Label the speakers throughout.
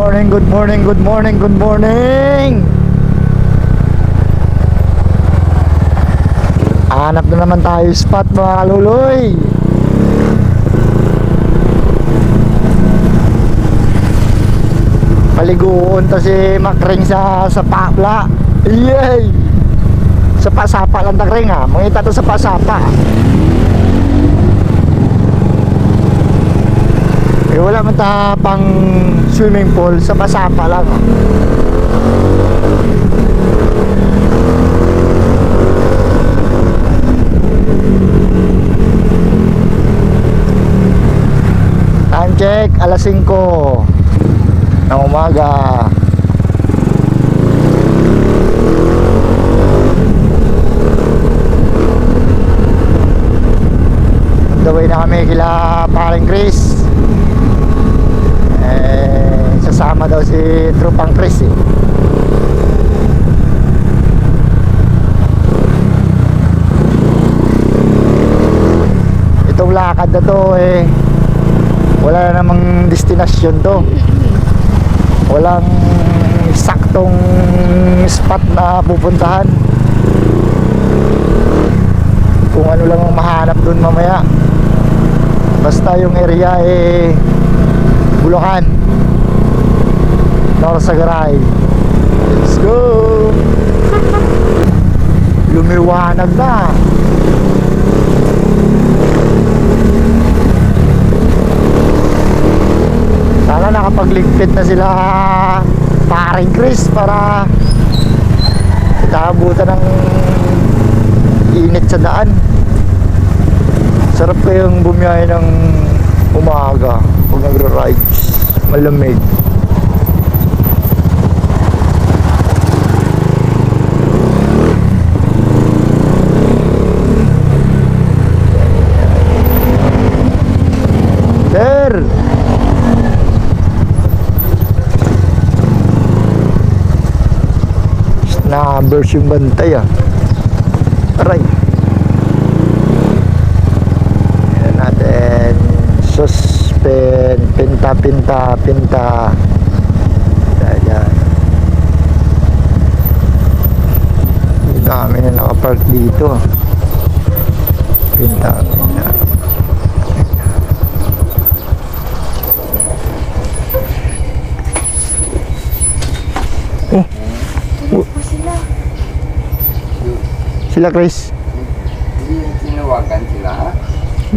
Speaker 1: morning, good morning, good morning, good morning. Hanap na naman tayo spot mga kaluloy. Paliguon ta si Makring sa Pakla. Yay! Sa Pasapa lang takring ha. Mangita to sa Pasapa. Eh wala man ta pang swimming pool, sa Pasapa lang. Time check, alas 5 ng umaga. On the way na kami kila paring Chris. Sasama daw si Tropang Chris eh. Itong lakad na to eh, wala na namang destinasyon to. Walang saktong spot na pupuntahan. Kung ano lang ang mahanap dun mamaya. Basta yung area eh Bulacan, Norsagaray. Let's go. Lumiwanag na. Sana nakapagligpit na sila paring Chris para itabutan ng init sa daan. Sarap kayong bumiyahe ng umaga pag nagra-rides, malamig. Sir, na-burst yung bantay ah. Aray. Ayan natin. Suspend. Pinta. Ayan. Ang dami na nakapark dito. Pinta. Sila Chris.
Speaker 2: Hindi sinawagan sila ha?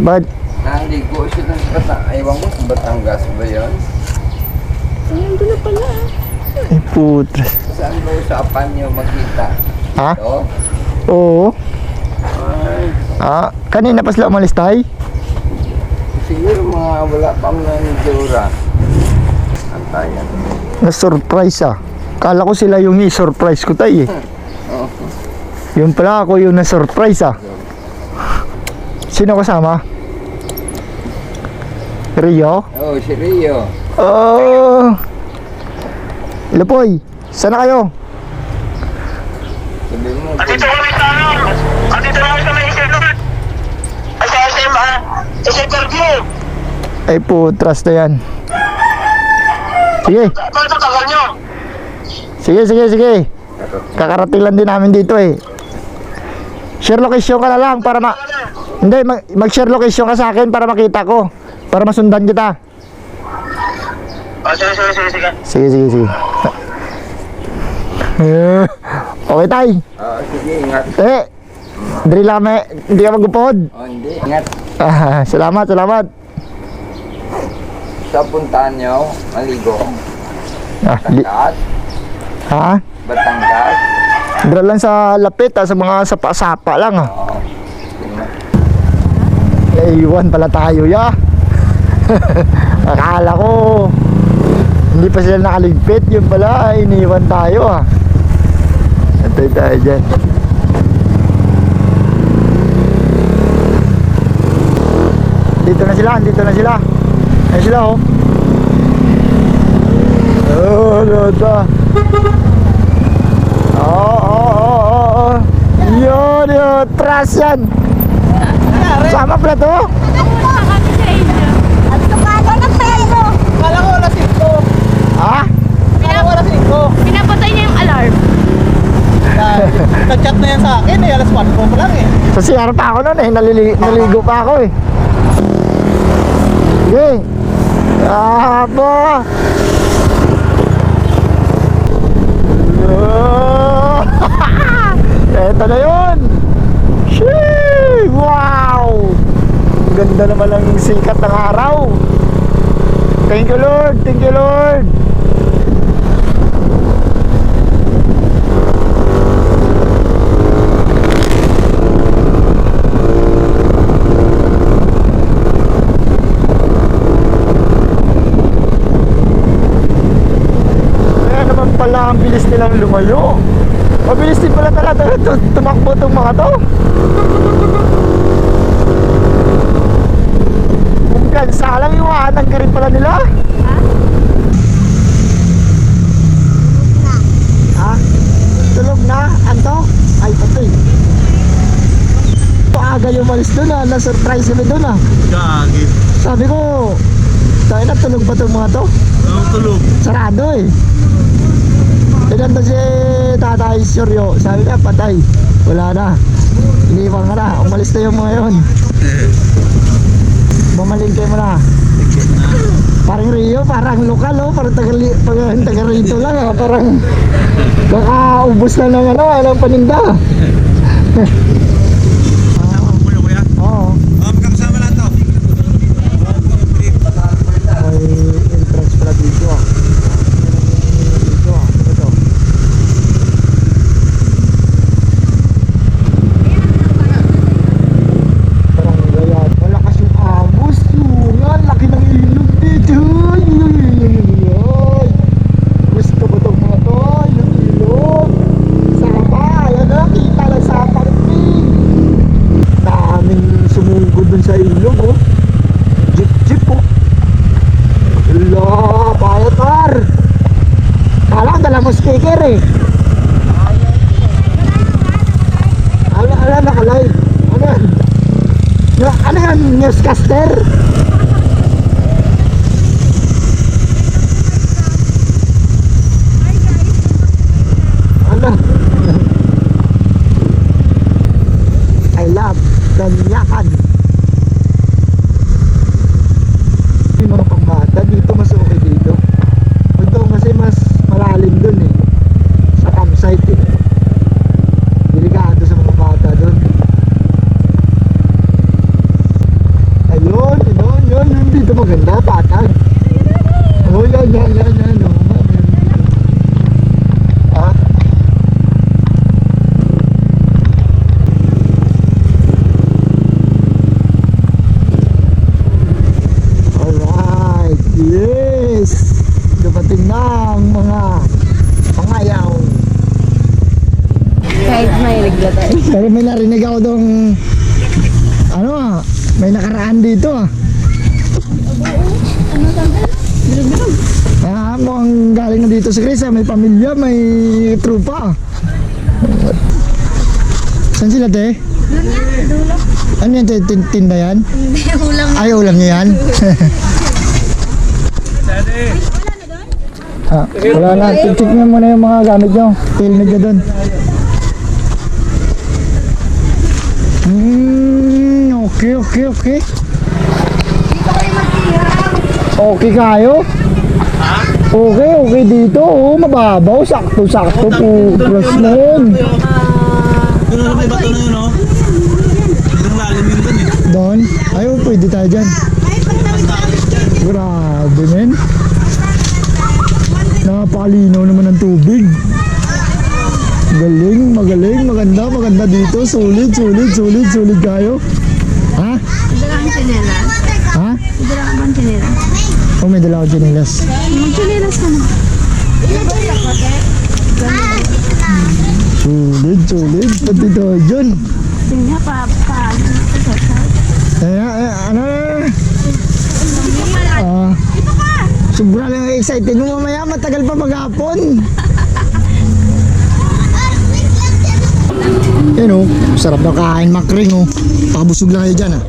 Speaker 1: Ba't?
Speaker 2: Naligo sila sa Ewan ko sa Batangas ba yun?
Speaker 3: Nandun na pala.
Speaker 1: Ay putres.
Speaker 2: Saan ba usapan nyo magkita?
Speaker 1: Ha?
Speaker 2: Ito?
Speaker 1: Oo.
Speaker 2: Ay,
Speaker 1: Kanina pa sila umalis tayo?
Speaker 2: siguro mga wala pang nanidura. Antayan.
Speaker 1: Na-surprise ah. Kala ko sila yung i-surprise ko tayo eh.
Speaker 2: Oh.
Speaker 1: Yung pala ako yung na-surprise ah. Sino kasama? Rio?
Speaker 2: Oh, si Rio.
Speaker 1: Oh. Lapoy, saan na kayo?
Speaker 2: Sabi mo,
Speaker 4: Andito kami sa ano? Andito na kami sa may isinod. Ay sa SM, sa interview.
Speaker 1: Ay putras na yan. Sige,
Speaker 4: Bakit ang tagal nyo?
Speaker 1: sige. Kakarating lang din namin dito eh. Share location ka na lang para Hindi, mag-share location ka sa akin para makita ko. Para masundan kita.
Speaker 4: Sige.
Speaker 1: Sige. Okay tay.
Speaker 2: sige, ingat.
Speaker 1: Dali lang kami. Hindi ka magupod.
Speaker 2: Oh, hindi. Ingat.
Speaker 1: Salamat.
Speaker 2: Sa puntahan nyo, maligo. Batangas?
Speaker 1: Ha?
Speaker 2: Batangas?
Speaker 1: Dala lang sa lapit sa mga sapa-sapa lang ah.
Speaker 2: Oo.
Speaker 1: Naiwan pala tayo ya. Akala ko hindi pa sila nakaligpit. Yun pala, iniwan tayo ah. Antay tayo dyan. Dito na sila. Ayun sila oh. Oh, lota. Oo. Yun, trust yan. Sama pala to.
Speaker 3: At sukado ng pelo.
Speaker 1: Ha?
Speaker 5: na yan sa akin eh. Alas 4 pa lang eh.
Speaker 1: Sa CR pa ako noon eh, naligo pa ako eh. Sige. Abo. Eto na yun. Shee! Wow! Ang ganda naman ang sikat ng araw. Thank you Lord, thank you Lord. Pala ang bilis nilang lumayo. Mabilis din pala talaga tumakbo itong mga to. Kung kansa lang iwanan ka rin pala nila. Ha? Tulog na? Anto? Ay, patay. Aga yung malis doon ah. Na-surprise kami doon ah.
Speaker 5: Gagi.
Speaker 1: Sabi ko, tayo na tulog pa itong mga to?
Speaker 5: Anong tulog?
Speaker 1: Sarado eh. Tinanda si Tatay Suryo. Sabi niya, patay. Wala na. Iniwan ka na. Umalis na yung mga yun. Mamalingkay mo na. Parang Rio, parang lokal oh. Parang taga rito lang ah. Parang kakaubos na ng ano, alam paninda.
Speaker 5: Kasama mo yung kuya?
Speaker 1: Oo.
Speaker 5: Magkakasama lang to.
Speaker 1: May entrance pala dito ah. Dito ah. Ano to? Parang gayaan. Malakas yung agos. Yungan. Laki ng ilog dito. Yun. Gusto ko itong mga to. Yung ilog. Sapa. Ayan na. Kita lang sa parking. Daming sumugod dun sa ilog oh. Jeep oh. Hello, Payatar. Kala dala mo speaker eh. Ala nakalive. Ano yan? Ano yan? Newscaster? Ano? I love Ganyakan. Yung mga pangbata dito mas okay dito. Ito kasi mas malalim dun eh. Sa campsite eh. Delikado sa mga bata dun. Ayun, yun. Dito maganda, patag. Oh, yan. Oh. Ha? Alright, yes! Dumating na ang mga pangayaw.
Speaker 3: Kahit may naglagay.
Speaker 1: Pero may narinig ako dong ano ah, may nakaraan dito ah.
Speaker 3: Ano sabi? Bilog-bilog.
Speaker 1: Ah, mukhang galing na dito si Chris ah. May pamilya, may trupa ah. Saan sila te?
Speaker 3: Dulo.
Speaker 1: Ano yan? Tinda yan?
Speaker 3: Hindi, ulam.
Speaker 1: Ay, ulam niya yan? Ah, wala na. Check nyo muna yung mga gamit nyo. Helmet nyo dun. Okay.
Speaker 3: Dito kayo magtihang.
Speaker 1: Okay kayo? Okay dito. Oh, mababaw. Sakto po. Plus na yun.
Speaker 5: Doon na may bato na yun oh. Ang lalim yun dun eh.
Speaker 1: Doon? Ayaw, pwede tayo dyan. Grabe men. Napakalinaw naman ng tubig. Magaling. Maganda dito. Solid kayo. Ha?
Speaker 3: Dala kang tsinelas.
Speaker 1: Ha?
Speaker 3: Dala ka bang tsinelas?
Speaker 1: Oh, may dala ko dinilas.
Speaker 3: Mag-tsinelas ka na.
Speaker 1: Solid. Pati to dyan.
Speaker 3: Tingnan pa.
Speaker 1: Ano? Sobra lang excited mo mamaya. Matagal pa maghapon. Yan o, sarap na kain makring o. Pakabusog lang kayo dyan ah.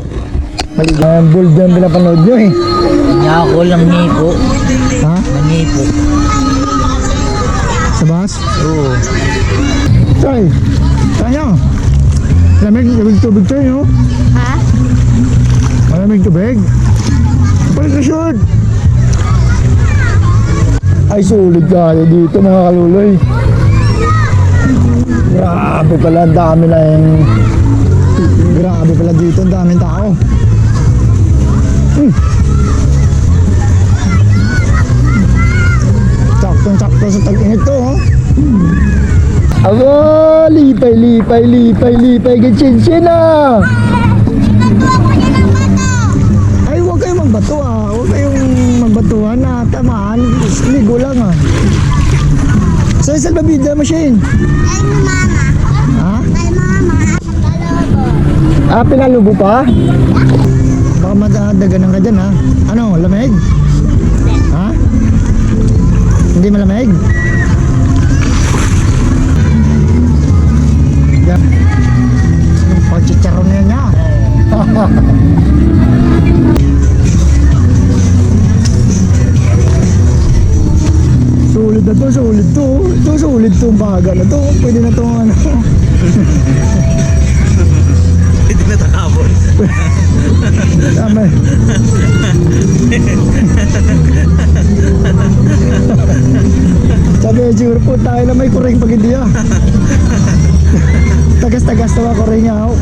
Speaker 1: Maligayang bold yan pinapanood nyo eh.
Speaker 6: Kanya ako lang nipo.
Speaker 1: Ha?
Speaker 6: Nangipo.
Speaker 1: Sa bus?
Speaker 6: Oo.
Speaker 1: Say, tayo. tubig tayo, no?
Speaker 3: Ha?
Speaker 1: Maraming tubig. Balik na short. Ay, sulit ka dito mga kaluloy. Grabe pala, ang dami na yung... Grabe pala dito, ang daming tao. Saktong-sakto sa tag-init to, oh. Aba, lipay, gitsin-sin na. Ay, huwag kayong magbato ah. Huwag kayong magbatuhan na tamaan. Ligo lang ah. Saan sa babida mo, Shane?
Speaker 7: Kay mama.
Speaker 1: Ha?
Speaker 7: Kay mama. Kalobo.
Speaker 1: Ah, pinalubo pa? Baka madadaganan ka dyan ha. Ano, lamig? Ha? Hindi malamig? Yan. Yung pagchicharon na yan niya. Sulit na to, sulit to. Ito, sulit to ang baga na to. Pwede na to ano.
Speaker 5: Hindi na takabon.
Speaker 1: Tama. Sabi, siguro po tayo na may kuring pag hindi ah. Tagas-tagas na kuring niya ako.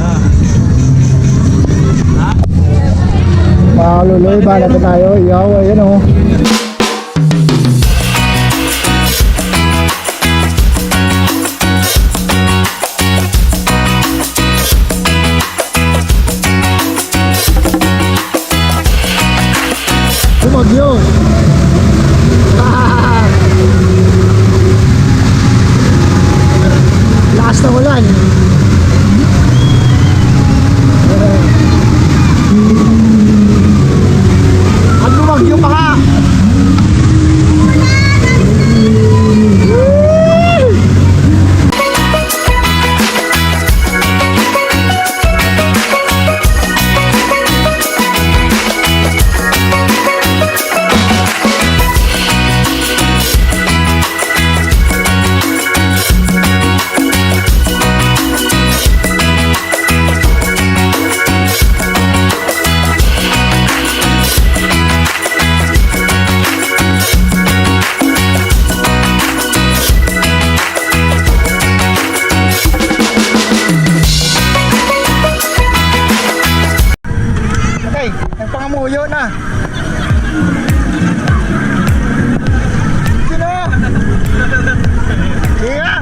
Speaker 1: Maluloy, bala na tayo. Iyaw, ayan o. Kumagyo. Lakas na ulan. At bumagyo pa ka. Okay, nagpangamuyo na. Sino? Kaya?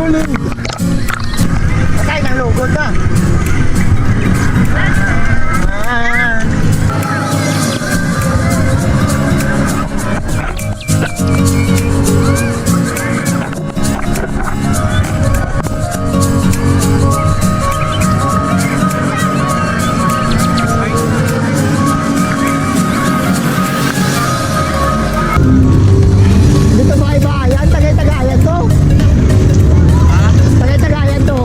Speaker 1: Suling. Patay ng lugod na. Ah. Dito ba ay bayan? Tagay-tagayan to? Tagay-tagayan to.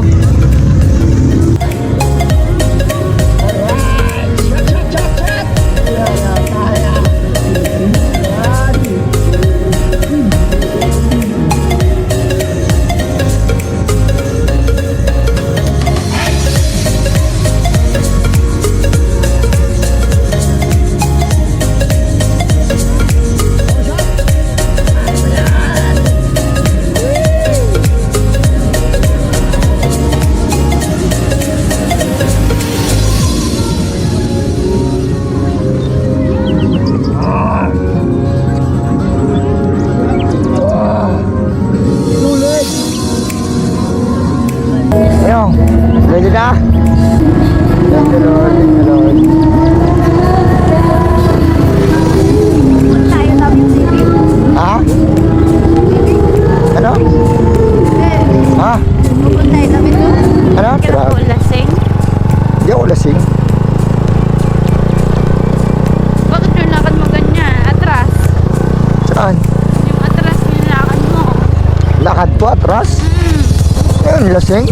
Speaker 1: Alright! Shot, shot, shot, shot! Ayan, kaya. Ayan. Sulit! Ayun, ready na? Thank you Lord, thank you Lord.
Speaker 3: Tayo na yung TV.
Speaker 1: Ha? Ano? Ha?
Speaker 3: Pupunta tayo na ito.
Speaker 1: Ano?
Speaker 3: Kaya po lasing.
Speaker 1: Hindi ako lasing.
Speaker 3: Bakit yung lakad mo ganyan? Atras.
Speaker 1: Saan?
Speaker 3: Yung atras yung lakad mo.
Speaker 1: Lakad po atras? Ayun, lasing.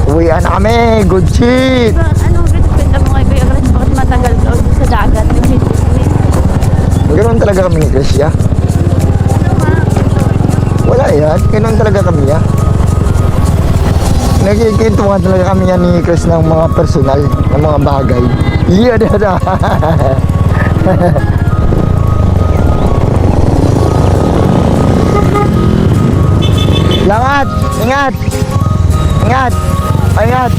Speaker 1: Uwian na kami, good shit.
Speaker 3: Diba, anong pinta mo kay Kuya Chris? Bakit matagal daw sa dagat? Yung hit-hit.
Speaker 1: Ganoon talaga kami ni Chris, ya?
Speaker 3: Ano nga?
Speaker 1: Wala yan, ganoon talaga kami, ya. Nagkikintuhan talaga kami yan ni Chris ng mga personal, ng mga bagay. Iya, na. Langat! Ingat! Ingat! Ingat!